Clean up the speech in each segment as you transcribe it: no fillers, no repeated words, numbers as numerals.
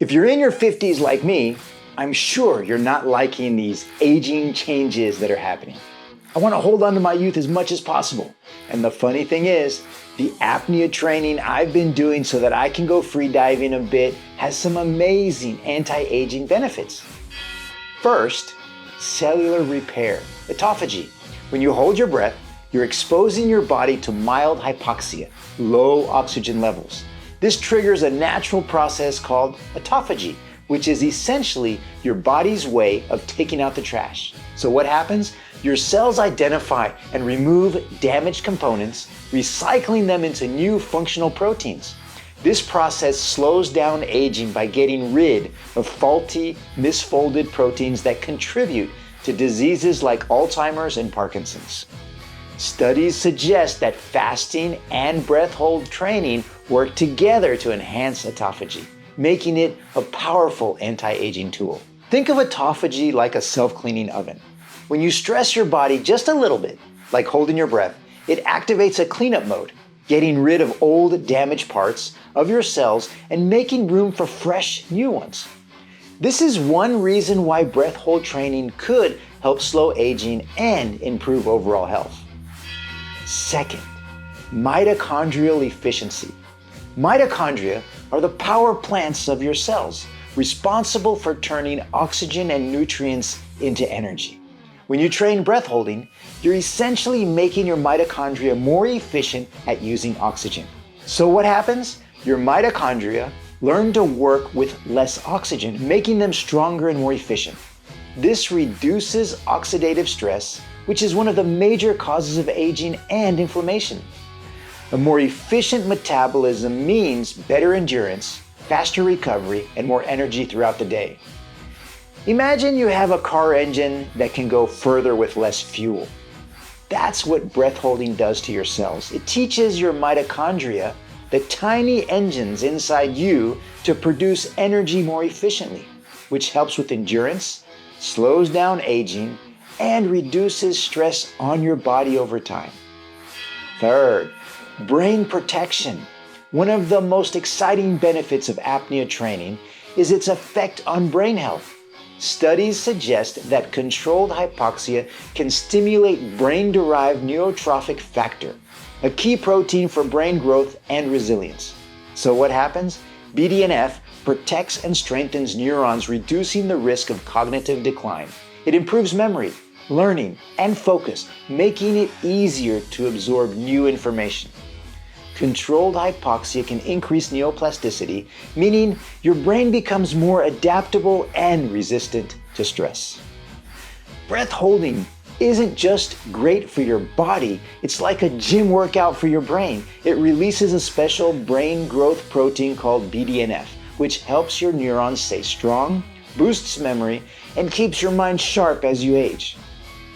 If you're in your 50s like me, I'm sure you're not liking these aging changes that are happening. I want to hold on to my youth as much as possible. And the funny thing is, the apnea training I've been doing so that I can go freediving a bit has some amazing anti-aging benefits. First, cellular repair, autophagy. When you hold your breath, you're exposing your body to mild hypoxia, low oxygen levels. This triggers a natural process called autophagy, which is essentially your body's way of taking out the trash. So what happens? Your cells identify and remove damaged components, recycling them into new functional proteins. This process slows down aging by getting rid of faulty, misfolded proteins that contribute to diseases like Alzheimer's and Parkinson's. Studies suggest that fasting and breath hold training work together to enhance autophagy, making it a powerful anti-aging tool. Think of autophagy like a self-cleaning oven. When you stress your body just a little bit, like holding your breath, it activates a cleanup mode, getting rid of old, damaged parts of your cells and making room for fresh, new ones. This is one reason why breath hold training could help slow aging and improve overall health. Second, mitochondrial efficiency. Mitochondria are the power plants of your cells, responsible for turning oxygen and nutrients into energy. When you train breath holding, you're essentially making your mitochondria more efficient at using oxygen. So what happens? Your mitochondria learn to work with less oxygen, making them stronger and more efficient. This reduces oxidative stress, which is one of the major causes of aging and inflammation. A more efficient metabolism means better endurance, faster recovery, and more energy throughout the day. Imagine you have a car engine that can go further with less fuel. That's what breath holding does to your cells. It teaches your mitochondria, the tiny engines inside you, to produce energy more efficiently, which helps with endurance, slows down aging, and reduces stress on your body over time. Third, brain protection. One of the most exciting benefits of apnea training is its effect on brain health. Studies suggest that controlled hypoxia can stimulate brain-derived neurotrophic factor, a key protein for brain growth and resilience. So what happens? BDNF protects and strengthens neurons, reducing the risk of cognitive decline. It improves memory, learning, and focus, making it easier to absorb new information. Controlled hypoxia can increase neuroplasticity, meaning your brain becomes more adaptable and resistant to stress. Breath holding isn't just great for your body, it's like a gym workout for your brain. It releases a special brain growth protein called BDNF, which helps your neurons stay strong, boosts memory, and keeps your mind sharp as you age.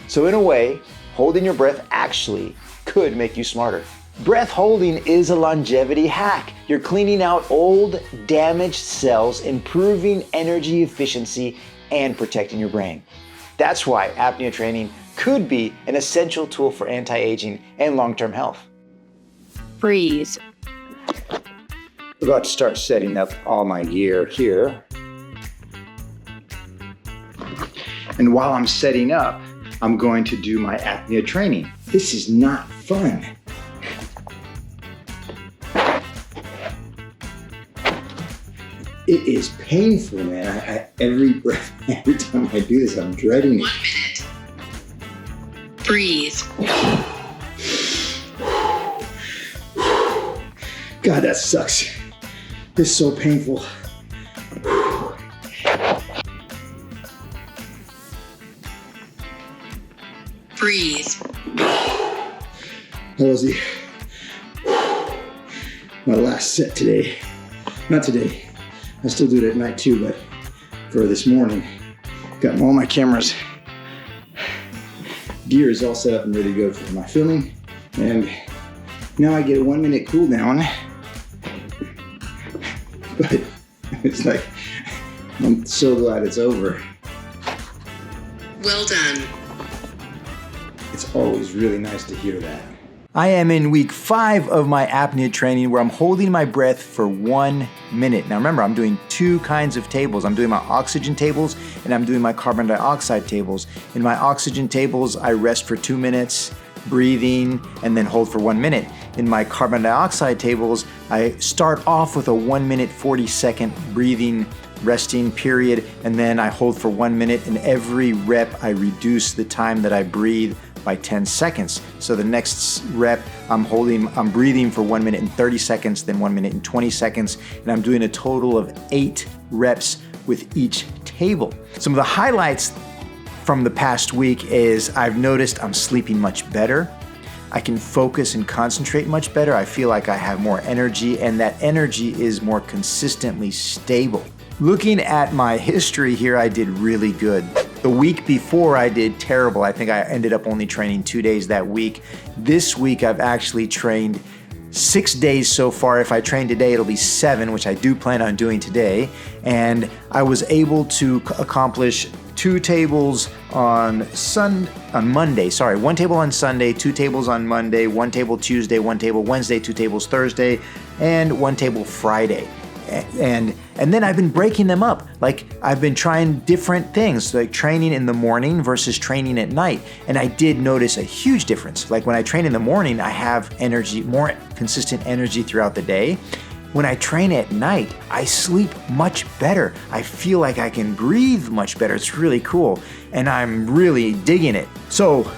So in a way, holding your breath actually could make you smarter. Breath holding is a longevity hack. You're cleaning out old, damaged cells, improving energy efficiency, and protecting your brain. That's why apnea training could be an essential tool for anti-aging and long-term health. Freeze. We're about to start setting up all my gear here. And while I'm setting up, I'm going to do my apnea training. This is not fun. It is painful, man. Every time I do this, I'm dreading it. 1 minute. Breathe. God, that sucks. This is so painful. Breathe. That was my last set today. Not today. I still do it at night too, but for this morning, got all my cameras. Gear is all set up and ready to go for my filming. And now I get a 1 minute cool down. But it's like, I'm so glad it's over. Well done. It's always really nice to hear that. I am in week 5 of my apnea training where I'm holding my breath for 1 minute. Now remember, I'm doing 2 kinds of tables. I'm doing my oxygen tables and I'm doing my carbon dioxide tables. In my oxygen tables, I rest for 2 minutes, breathing, and then hold for 1 minute. In my carbon dioxide tables, I start off with a 1 minute, 40-second breathing, resting period, and then I hold for 1 minute, and every rep I reduce the time that I breathe by 10 seconds. So the next rep, I'm breathing for 1 minute and 30 seconds, then 1 minute and 20 seconds, and I'm doing a total of 8 reps with each table. Some of the highlights from the past week is I've noticed I'm sleeping much better. I can focus and concentrate much better. I feel like I have more energy, and that energy is more consistently stable. Looking at my history here, I did really good. The week before I did terrible. I think I ended up only training 2 days that week. This week I've actually trained 6 days so far. If I train today, it'll be 7, which I do plan on doing today. And I was able to accomplish 2 tables on Monday. 1 table on Sunday, 2 tables on Monday, 1 table Tuesday, 1 table Wednesday, 2 tables Thursday, and 1 table Friday. And then I've been breaking them up. Like I've been trying different things, like training in the morning versus training at night. And I did notice a huge difference. Like when I train in the morning, I have energy, more consistent energy throughout the day. When I train at night, I sleep much better. I feel like I can breathe much better. It's really cool. And I'm really digging it. So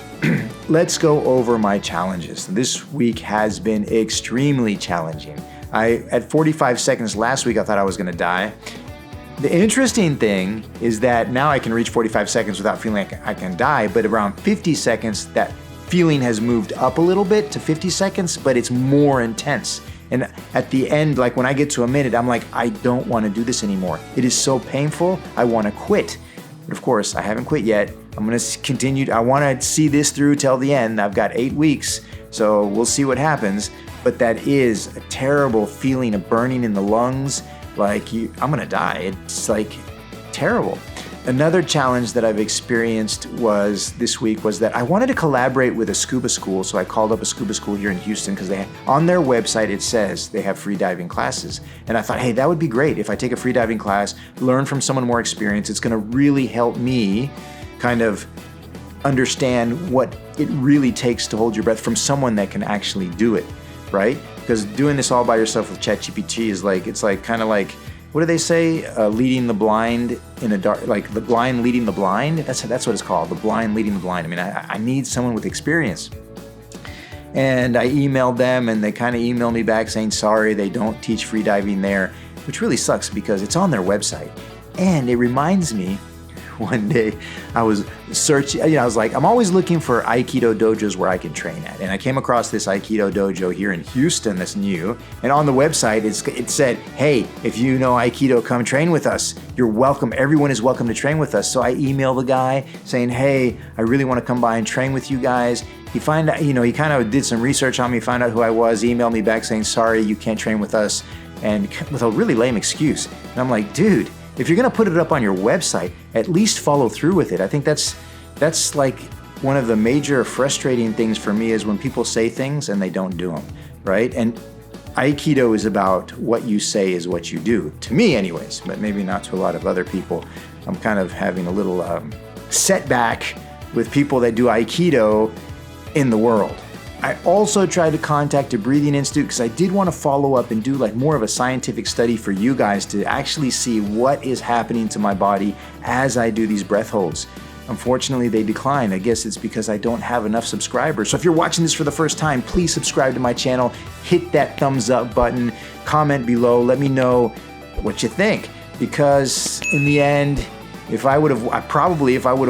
let's go over my challenges. This week has been extremely challenging. At 45 seconds last week, I thought I was gonna die. The interesting thing is that now I can reach 45 seconds without feeling like I can die, but around 50 seconds, that feeling has moved up a little bit to 50 seconds, but it's more intense. And at the end, like when I get to a minute, I'm like, I don't wanna do this anymore. It is so painful, I wanna quit. But of course, I haven't quit yet. I'm gonna continue, I wanna see this through till the end. I've got 8 weeks, so we'll see what happens. But that is a terrible feeling of burning in the lungs, like I'm gonna die. It's like terrible. Another challenge that I've experienced this week was that I wanted to collaborate with a scuba school. So I called up a scuba school here in Houston because on their website it says they have freediving classes. And I thought, hey, that would be great if I take a freediving class, learn from someone more experienced. It's gonna really help me kind of understand what it really takes to hold your breath from someone that can actually do it. Right? Because doing this all by yourself with ChatGPT is like, it's like kind of like, what do they say? Leading the blind in a dark, like the blind leading the blind. That's what it's called. The blind leading the blind. I mean, I need someone with experience. And I emailed them and they kind of emailed me back saying, sorry, they don't teach freediving there, which really sucks because it's on their website. And it reminds me, one day I was searching, I was like, I'm always looking for Aikido dojos where I can train at. And I came across this Aikido dojo here in Houston that's new. And on the website, it said, hey, if you know Aikido, come train with us. You're welcome. Everyone is welcome to train with us. So I emailed the guy saying, hey, I really want to come by and train with you guys. He kind of did some research on me, found out who I was, emailed me back saying, sorry, you can't train with us. And with a really lame excuse. And I'm like, dude, if you're gonna put it up on your website, at least follow through with it. I think that's like one of the major frustrating things for me is when people say things and they don't do them, right? And Aikido is about what you say is what you do, to me anyways, but maybe not to a lot of other people. I'm kind of having a little setback with people that do Aikido in the world. I also tried to contact a breathing institute because I did want to follow up and do like more of a scientific study for you guys to actually see what is happening to my body as I do these breath holds. Unfortunately, they declined. I guess it's because I don't have enough subscribers. So if you're watching this for the first time, please subscribe to my channel, hit that thumbs up button, comment below, let me know what you think. Because in the end, if I would have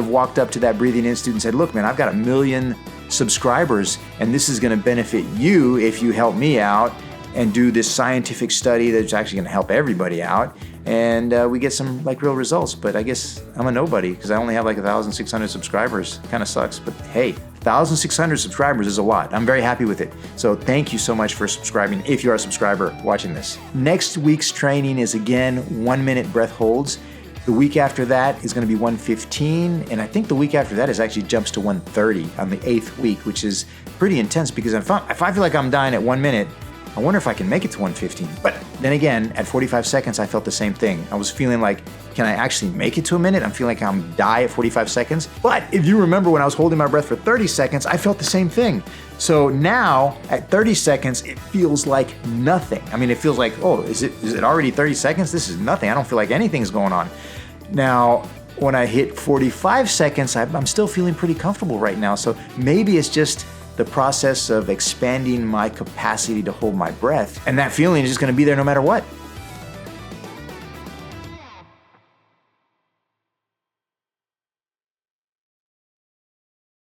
walked up to that breathing institute and said, look, man, I've got 1 million subscribers and this is going to benefit you if you help me out and do this scientific study that's actually going to help everybody out and we get some like real results. But I guess I'm a nobody because I only have like 1,600 subscribers. Kind of sucks, but hey, 1,600 subscribers is a lot. I'm very happy with it. So thank you so much for subscribing if you are a subscriber watching this. Next week's training is again 1 minute breath holds. The week after that is going to be 115, and I think the week after that is actually jumps to 130 on the 8th week, which is pretty intense because if I feel like I'm dying at 1 minute, I wonder if I can make it to 115. But then again, at 45 seconds, I felt the same thing. I was feeling like, can I actually make it to a minute? I'm feeling like I'm die at 45 seconds. But if you remember when I was holding my breath for 30 seconds, I felt the same thing. So now at 30 seconds, it feels like nothing. I mean, it feels like, oh, is it already 30 seconds? This is nothing. I don't feel like anything's going on. Now, when I hit 45 seconds, I'm still feeling pretty comfortable right now. So maybe it's just the process of expanding my capacity to hold my breath. And that feeling is just gonna be there no matter what.